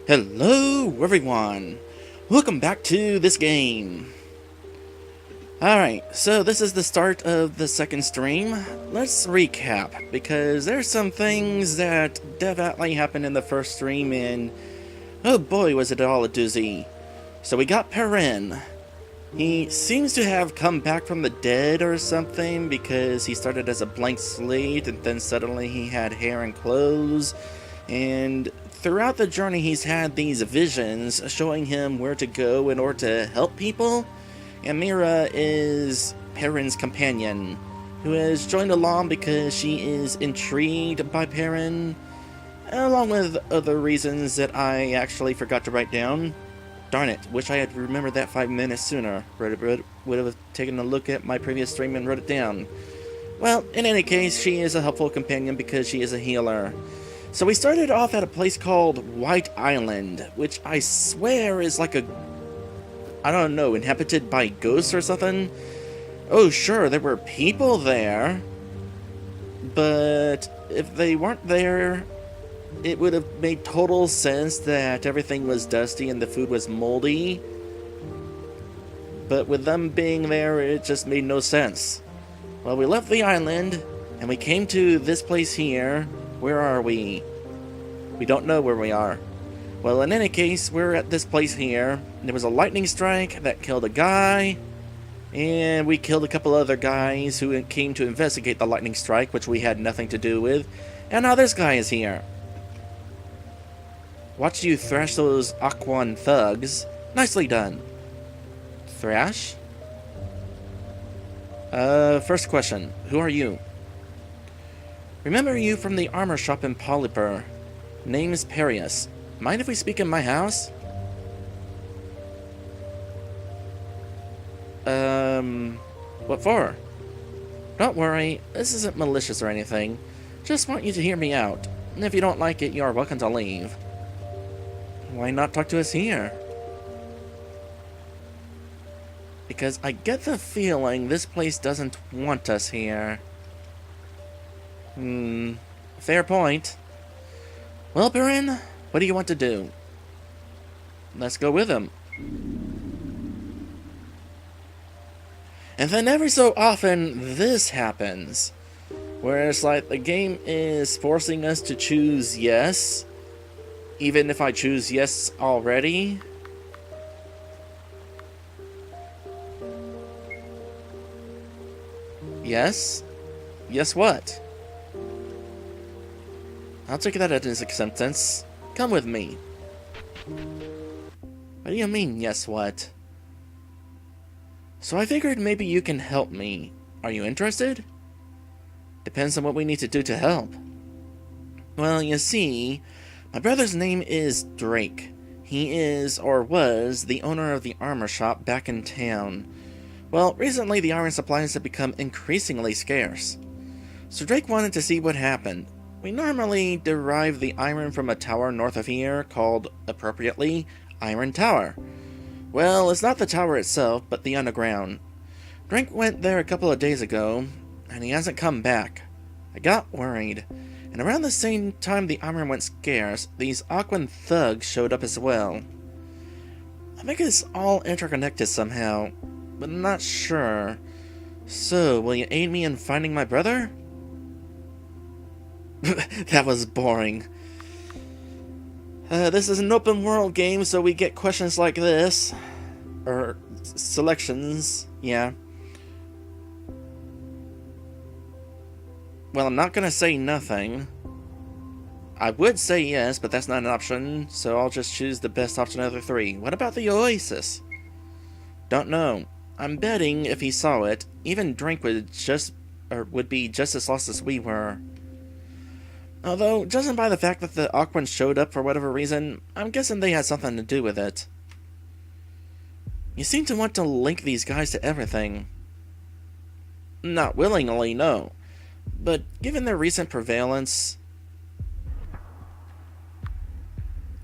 Hello everyone! Welcome back to this game. Alright, so this is the start of the second stream. Let's recap, because there's some things that definitely happened in the first stream and oh boy was it all a doozy. So we got Perrin. He seems to have come back from the dead or something, because he started as a blank slate and then suddenly he had hair and clothes. And throughout the journey he's had these visions showing him where to go in order to help people. And Mira is Perrin's companion, who has joined along because she is intrigued by Perrin, along with other reasons that I actually forgot to write down. Darn it, wish I had remembered that 5 minutes sooner. Would have taken a look at my previous stream and wrote it down. Well, in any case, she is a helpful companion because she is a healer. So we started off at a place called White Island, which I swear is like a, I don't know, inhabited by ghosts or something. Oh sure, there were people there, but if they weren't there, it would have made total sense that everything was dusty and the food was moldy. But with them being there, it just made no sense. Well, we left the island, and we came to this place here. Where are we? We don't know where we are. Well, in any case, we're at this place here. There was a lightning strike that killed a guy, and we killed a couple other guys who came to investigate the lightning strike, which we had nothing to do with. And now this guy is here. Watch you thrash those Aquan thugs. Nicely done. Thrash? First question. Who are you? Remember you from the armor shop in Polyper. Name's Perius. Mind if we speak in my house? What for? Don't worry, this isn't malicious or anything. Just want you to hear me out. And if you don't like it, you are welcome to leave. Why not talk to us here? Because I get the feeling this place doesn't want us here. Fair point. Well, Perrin, what do you want to do? Let's go with him. And then every so often, this happens. Where it's like the game is forcing us to choose yes, even if I choose yes already. Yes? Yes what? I'll take that as acceptance. Come with me. What do you mean, yes what? So I figured maybe you can help me. Are you interested? Depends on what we need to do to help. Well, you see, my brother's name is Drake. He is, or was, the owner of the armor shop back in town. Well, recently the iron supplies have become increasingly scarce. So Drake wanted to see what happened. We normally derive the iron from a tower north of here called, appropriately, Iron Tower. Well, it's not the tower itself, but the underground. Drake went there a couple of days ago, and he hasn't come back. I got worried, and around the same time the iron went scarce, these Aquan thugs showed up as well. I think it's all interconnected somehow, but I'm not sure. So, will you aid me in finding my brother? That was boring. This is an open world game, so we get questions like this. Or, selections, yeah. Well, I'm not gonna say nothing. I would say yes, but that's not an option, so I'll just choose the best option of the three. What about the Oasis? Don't know. I'm betting if he saw it, even Drink would be just as lost as we were. Although, judging by the fact that the Aquans showed up for whatever reason, I'm guessing they had something to do with it. You seem to want to link these guys to everything. Not willingly, no. But given their recent prevalence...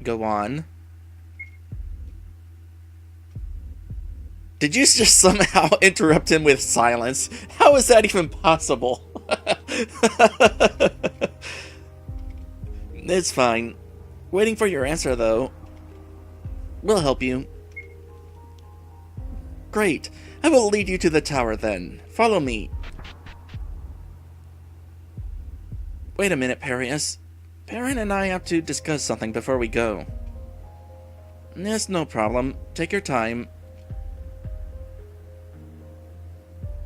Go on. Did you just somehow interrupt him with silence? How is that even possible? It's fine. Waiting for your answer, though. We'll help you. Great. I will lead you to the tower then. Follow me. Wait a minute, Perius. Perrin and I have to discuss something before we go. Yes, no problem. Take your time.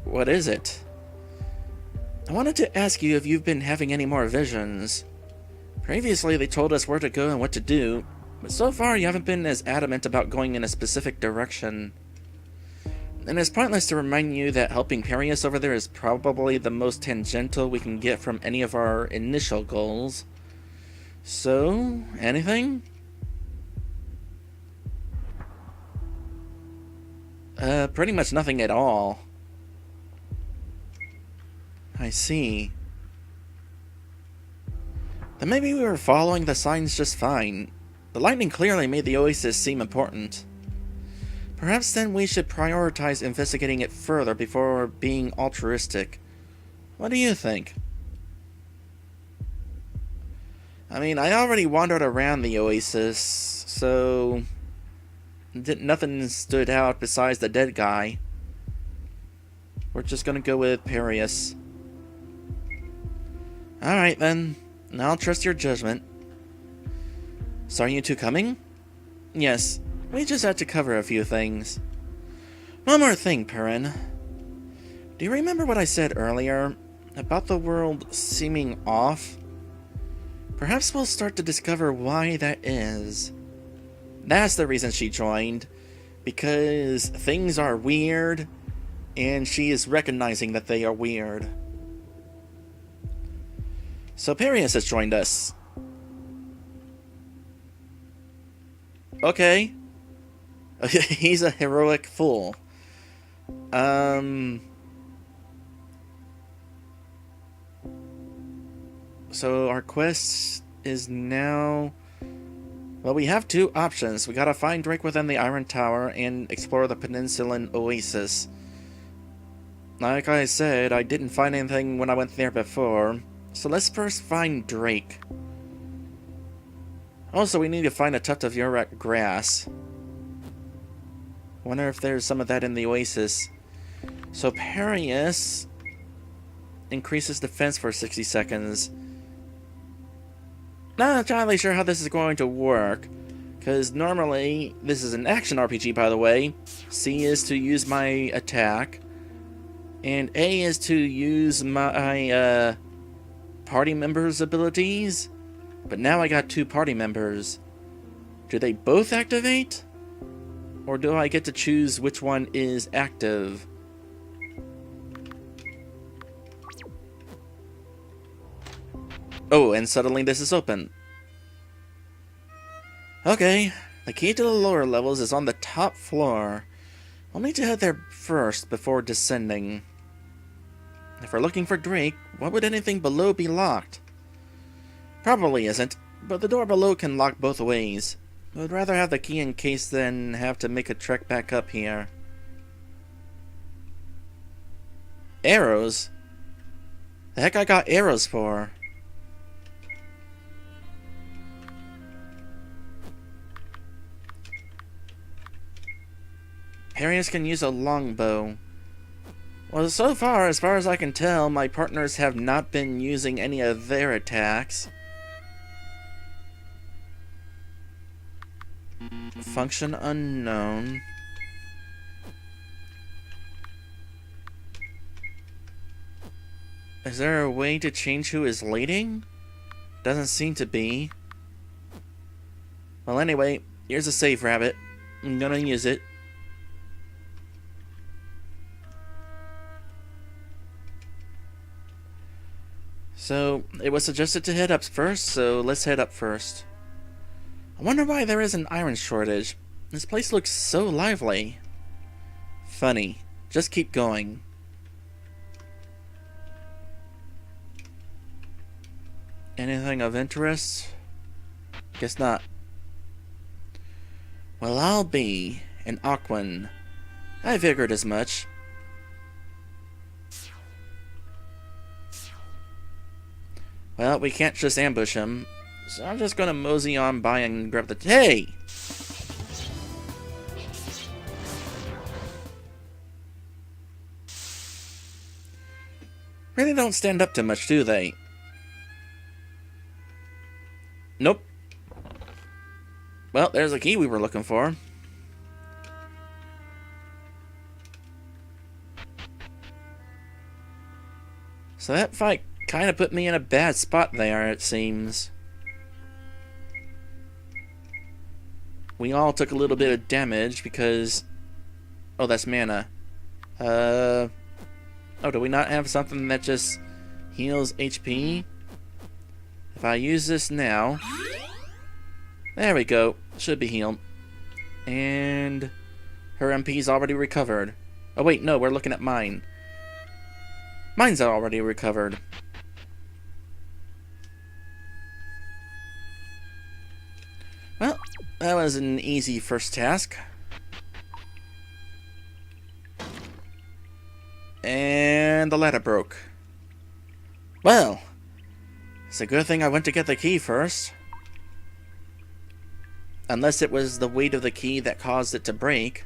What is it? I wanted to ask you if you've been having any more visions. Previously, they told us where to go and what to do, but so far you haven't been as adamant about going in a specific direction. And it's pointless to remind you that helping Perius over there is probably the most tangential we can get from any of our initial goals. So, anything? Pretty much nothing at all. I see. Then maybe we were following the signs just fine. The lightning clearly made the oasis seem important. Perhaps then we should prioritize investigating it further before being altruistic. What do you think? I mean, I already wandered around the oasis, so nothing stood out besides the dead guy. We're just gonna go with Perius. Alright then, I'll trust your judgment. So are you two coming? Yes, we just had to cover a few things. One more thing, Perrin. Do you remember what I said earlier about the world seeming off? Perhaps we'll start to discover why that is. That's the reason she joined. Because things are weird, and she is recognizing that they are weird. So Perius has joined us. Okay. He's a heroic fool. So our quest is now... Well, we have two options. We gotta find Drake within the Iron Tower and explore the Peninsulan Oasis. Like I said, I didn't find anything when I went there before. So let's first find Drake. Also, we need to find a tuft of Yurak grass. Wonder if there's some of that in the oasis. So Perius increases defense for 60 seconds. Not entirely sure how this is going to work, because normally, this is an action RPG by the way. C is to use my attack, and A is to use my party members' abilities. But now I got two party members. Do they both activate? Or do I get to choose which one is active? Oh, and suddenly this is open. Okay, the key to the lower levels is on the top floor. I'll need to head there first before descending. If we're looking for Drake, why would anything below be locked? Probably isn't, but the door below can lock both ways. I would rather have the key in case than have to make a trek back up here. Arrows? The heck I got arrows for? Perius can use a longbow. Well, so far as I can tell, my partners have not been using any of their attacks. Function unknown. Is there a way to change who is leading? Doesn't seem to be. Well, anyway, here's a save rabbit. I'm gonna use it. So, it was suggested to head up first, so let's head up first. I wonder why there is an iron shortage. This place looks so lively. Funny. Just keep going. Anything of interest? Guess not. Well, I'll be an Aquan. I figured as much. Well, we can't just ambush him, so I'm just gonna mosey on by and grab the... Hey! really don't stand up to much, do they? Nope. Well, there's a key we were looking for. So that fight kind of put me in a bad spot there, it seems. We all took a little bit of damage because... Oh, that's mana. Oh, do we not have something that just heals HP? If I use this now... There we go. Should be healed. And... her MP's already recovered. Oh wait, no, we're looking at mine. Mine's already recovered. Well, that was an easy first task. And the ladder broke. Well, it's a good thing I went to get the key first. Unless it was the weight of the key that caused it to break.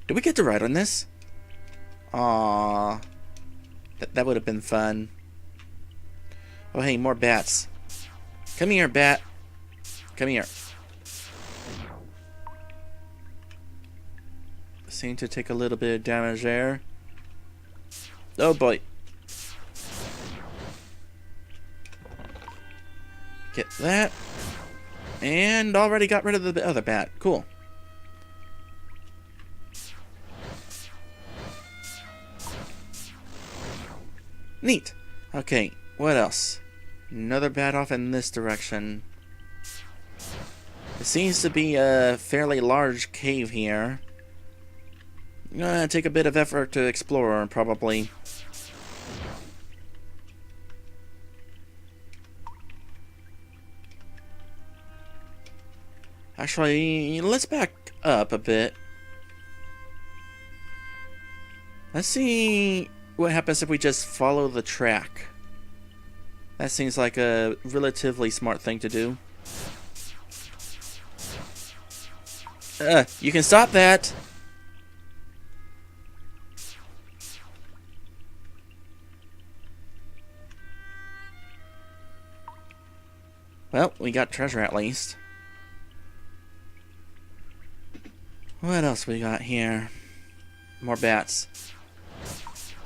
Did we get to ride on this? Aww. That would have been fun. Oh hey, more bats. Come here, bat. Come here. Seem to take a little bit of damage there. Oh boy. Get that. And already got rid of the other bat. Cool. Neat. Okay, what else? Another bat off in this direction. It seems to be a fairly large cave here. Gonna take a bit of effort to explore, probably. Actually, let's back up a bit. Let's see what happens if we just follow the track. That seems like a relatively smart thing to do. You can stop that! Well, we got treasure at least. What else we got here? More bats.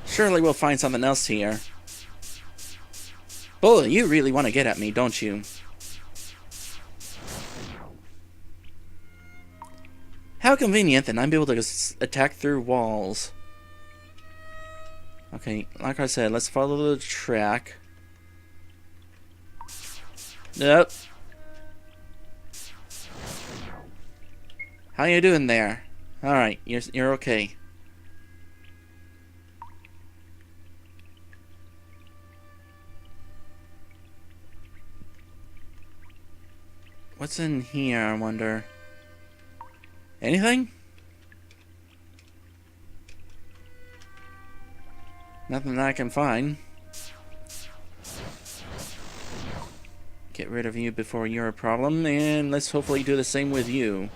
Surely we'll find something else here. Boy, you really want to get at me, don't you? How convenient that I'm able to attack through walls. Okay, like I said, let's follow the track. Nope. How you doing there? Alright, you're okay. What's in here, I wonder? Anything? Nothing that I can find. Get rid of you before you're a problem, and let's hopefully do the same with you.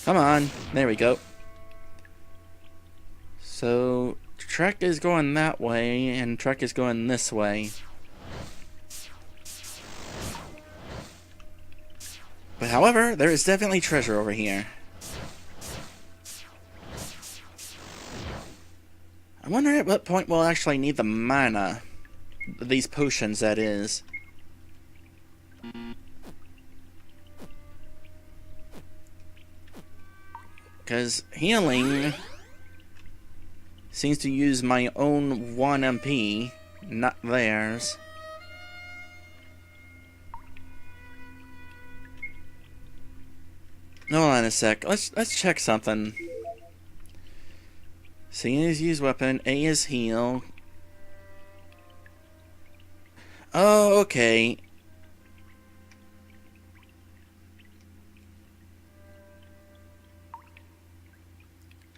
Come on, there we go. So, Trek is going that way, and Trek is going this way. But however, there is definitely treasure over here. I wonder at what point we'll actually need the mana. These potions, that is. Because healing seems to use my own 1 MP, not theirs. Hold on a sec. Let's check something. C is use weapon, A is heal. Oh, okay.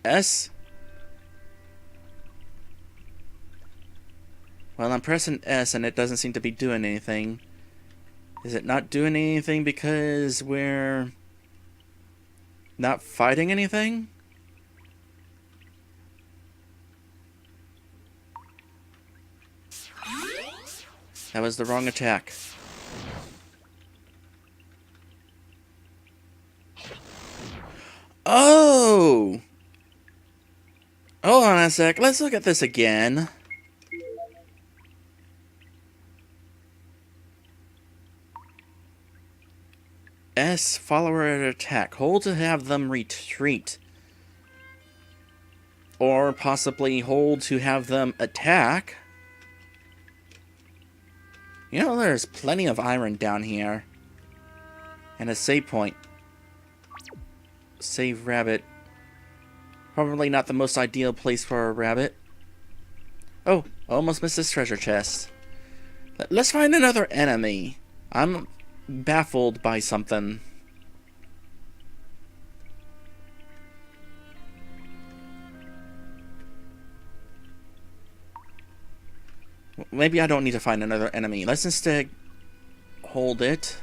S? Well, I'm pressing S and it doesn't seem to be doing anything. Is it not doing anything because we're Not fighting anything? That was the wrong attack. Oh! Hold on a sec. Let's look at this again. S, follower attack. Hold to have them retreat. Or possibly hold to have them attack. You know, there's plenty of iron down here. And a save point. Save rabbit. Probably not the most ideal place for a rabbit. Oh, almost missed this treasure chest. Let's find another enemy. I'm baffled by something. Maybe I don't need to find another enemy. Let's instead hold it.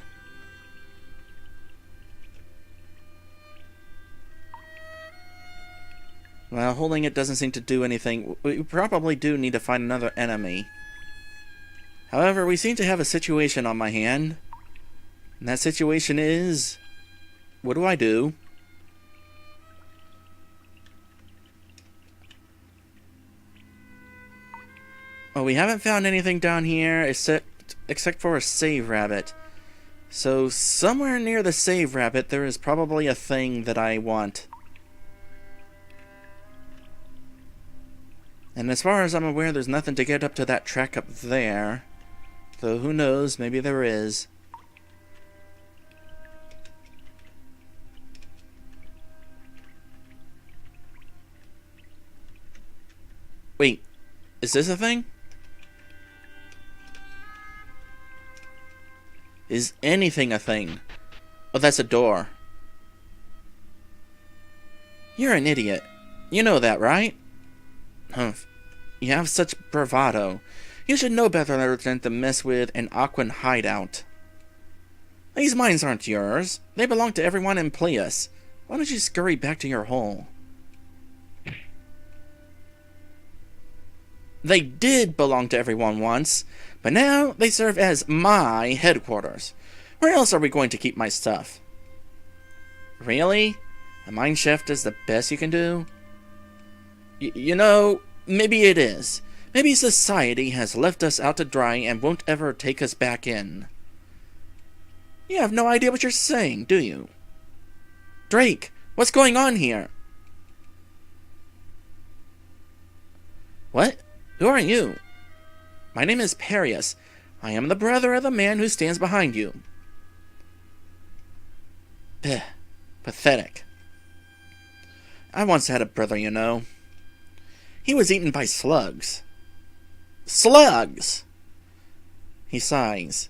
Well, holding it doesn't seem to do anything. We probably do need to find another enemy. However, we seem to have a situation on my hand. And that situation is... what do I do? Oh, we haven't found anything down here except for a save rabbit. So, somewhere near the save rabbit, there is probably a thing that I want. And as far as I'm aware, there's nothing to get up to that track up there. Though, who knows, maybe there is. Wait, is this a thing? Is anything a thing? Oh, that's a door. You're an idiot. You know that, right? Humph. You have such bravado. You should know better than to mess with an Aquan hideout. These mines aren't yours. They belong to everyone in Pleius. Why don't you scurry back to your hole? They did belong to everyone once, but now they serve as my headquarters. Where else are we going to keep my stuff? Really? A mine shaft is the best you can do? You know, maybe it is. Maybe society has left us out to dry and won't ever take us back in. You have no idea what you're saying, do you? Drake, what's going on here? What? Who are you? My name is Perius. I am the brother of the man who stands behind you. Peh. Pathetic. I once had a brother, you know. He was eaten by slugs. Slugs! He sighs.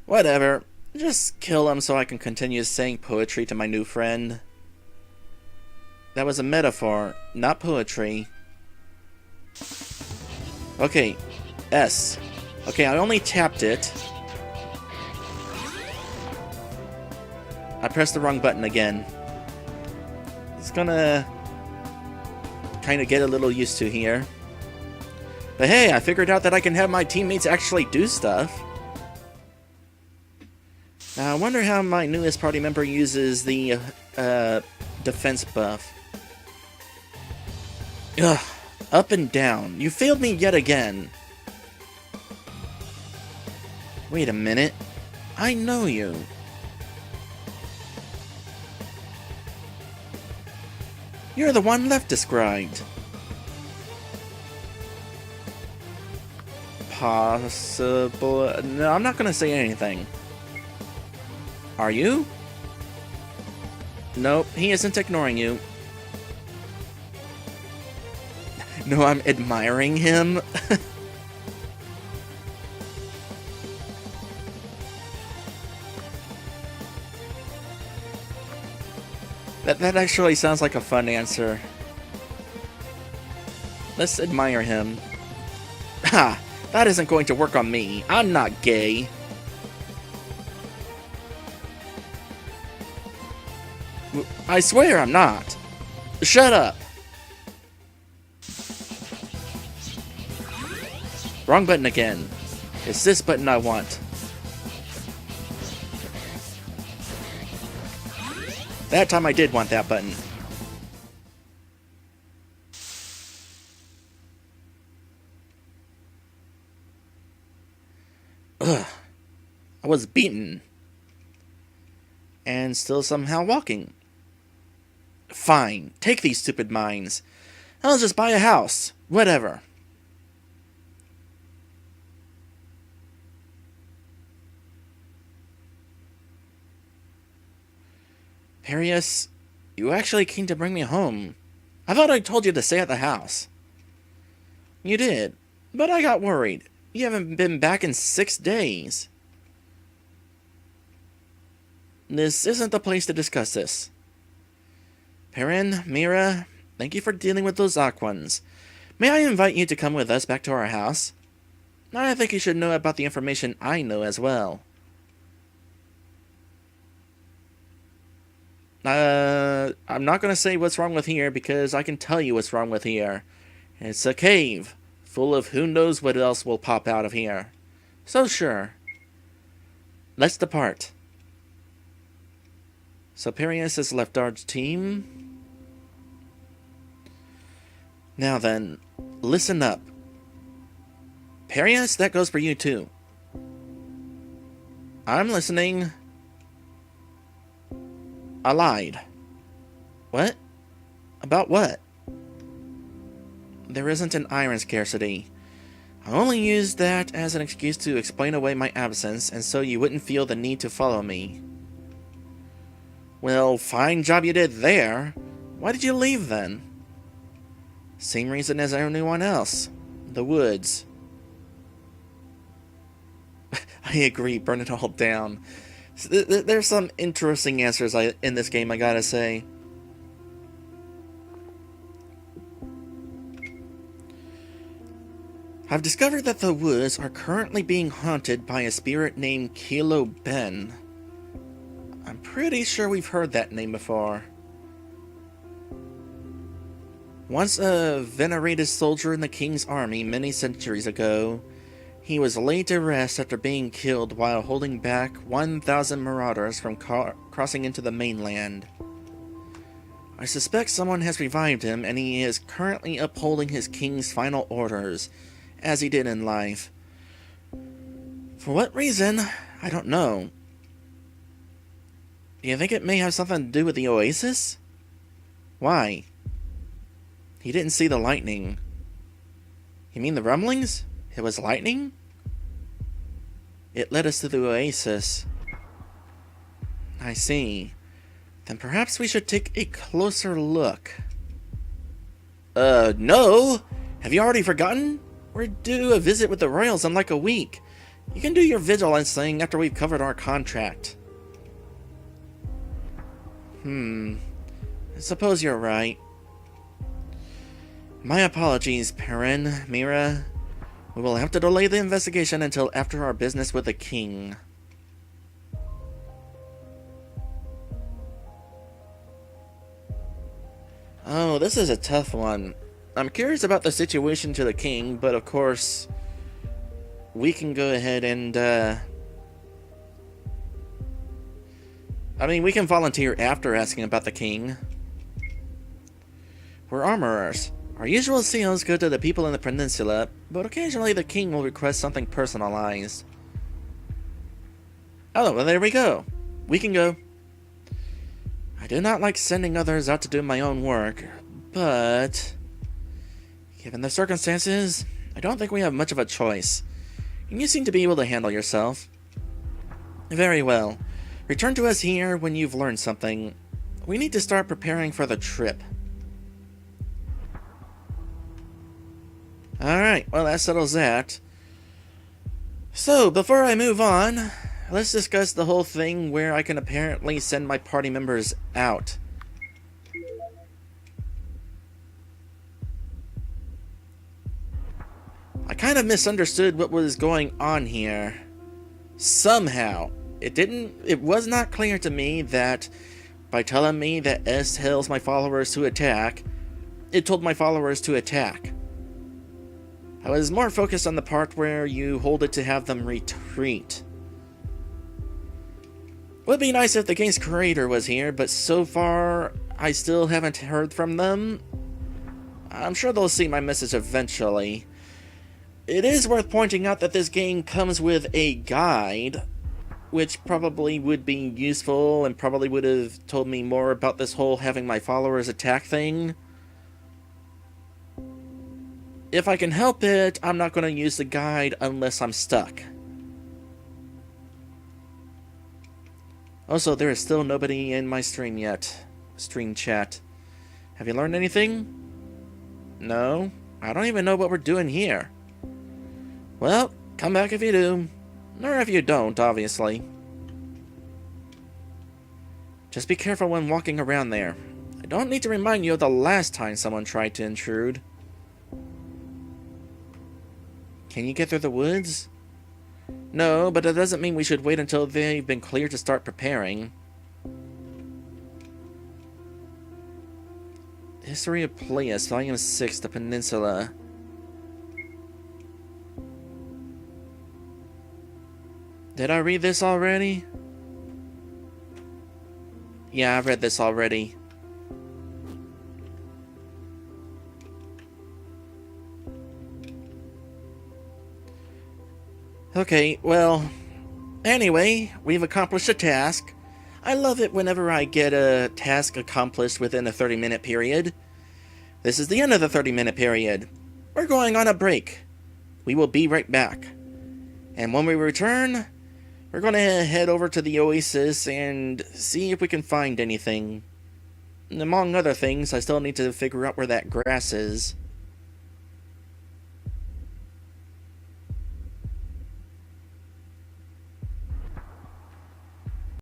Whatever. Just kill him so I can continue saying poetry to my new friend. That was a metaphor, not poetry. Okay, S. Okay, I only tapped it. I pressed the wrong button again. It's gonna kind of get a little used to here. But hey, I figured out that I can have my teammates actually do stuff. Now, I wonder how my newest party member uses the defense buff. Ugh. Up and down. You failed me yet again. Wait a minute. I know you. You're the one left described. Possible. No, I'm not gonna say anything. Are you? Nope, he isn't ignoring you. No, I'm admiring him. That actually sounds like a fun answer. Let's admire him. Ha! That isn't going to work on me. I'm not gay. I swear I'm not. Shut up. Wrong button again. It's this button I want. That time I did want that button. Ugh. I was beaten. And still somehow walking. Fine. Take these stupid mines. I'll just buy a house. Whatever. Perius, you actually came to bring me home. I thought I told you to stay at the house. You did, but I got worried. You haven't been back in 6 days. This isn't the place to discuss this. Perrin, Mira, thank you for dealing with those Aquans. May I invite you to come with us back to our house? I think you should know about the information I know as well. I'm not going to say what's wrong with here because I can tell you what's wrong with here. It's a cave full of who knows what else will pop out of here. So sure. Let's depart. So Perius has left our team. Now then, listen up. Perius, that goes for you too. I'm listening. I lied. What? About what? There isn't an iron scarcity. I only used that as an excuse to explain away my absence, and so you wouldn't feel the need to follow me. Well, fine job you did there. Why did you leave then? Same reason as anyone else. The woods. I agree, burn it all down. There's some interesting answers in this game, I gotta say. I've discovered that the woods are currently being haunted by a spirit named Kilo Ben. I'm pretty sure we've heard that name before. Once a venerated soldier in the king's army many centuries ago, he was laid to rest after being killed while holding back 1,000 marauders from crossing into the mainland. I suspect someone has revived him, and he is currently upholding his king's final orders, as he did in life. For what reason, I don't know. Do you think it may have something to do with the oasis? Why? He didn't see the lightning. You mean the rumblings? It was lightning? It led us to the oasis. I see. Then perhaps we should take a closer look. No! Have you already forgotten? We're due a visit with the royals in like a week. You can do your vigilance thing after we've covered our contract. I suppose you're right. My apologies, Perrin, Mira. We will have to delay the investigation until after our business with the king. Oh, this is a tough one. I'm curious about the situation to the king, but of course, we can go ahead and, we can volunteer after asking about the king. We're armorers. Our usual seals go to the people in the peninsula, but occasionally the king will request something personalized. Oh, well, there we go. We can go. I do not like sending others out to do my own work, but given the circumstances, I don't think we have much of a choice. And you seem to be able to handle yourself. Very well. Return to us here when you've learned something. We need to start preparing for the trip. Alright, well that settles that. So, before I move on, let's discuss the whole thing where I can apparently send my party members out. I kind of misunderstood what was going on here. Somehow. It was not clear to me that by telling me that S tells my followers to attack. It told my followers to attack. I was more focused on the part where you hold it to have them retreat. Would be nice if the game's creator was here, but so far I still haven't heard from them. I'm sure they'll see my message eventually. It is worth pointing out that this game comes with a guide, which probably would be useful and probably would have told me more about this whole having my followers attack thing. If I can help it, I'm not going to use the guide unless I'm stuck. Also, there is still nobody in my stream yet. Stream chat. Have you learned anything? No? I don't even know what we're doing here. Well, come back if you do. Or if you don't, obviously. Just be careful when walking around there. I don't need to remind you of the last time someone tried to intrude. Can you get through the woods? No, but it doesn't mean we should wait until they've been cleared to start preparing. History of Playas, Volume 6, The Peninsula. Did I read this already? Yeah, I read this already. Okay, well, anyway, we've accomplished a task. I love it whenever I get a task accomplished within a 30-minute period. This is the end of the 30-minute period. We're going on a break. We will be right back. And when we return, we're going to head over to the oasis and see if we can find anything. And among other things, I still need to figure out where that grass is.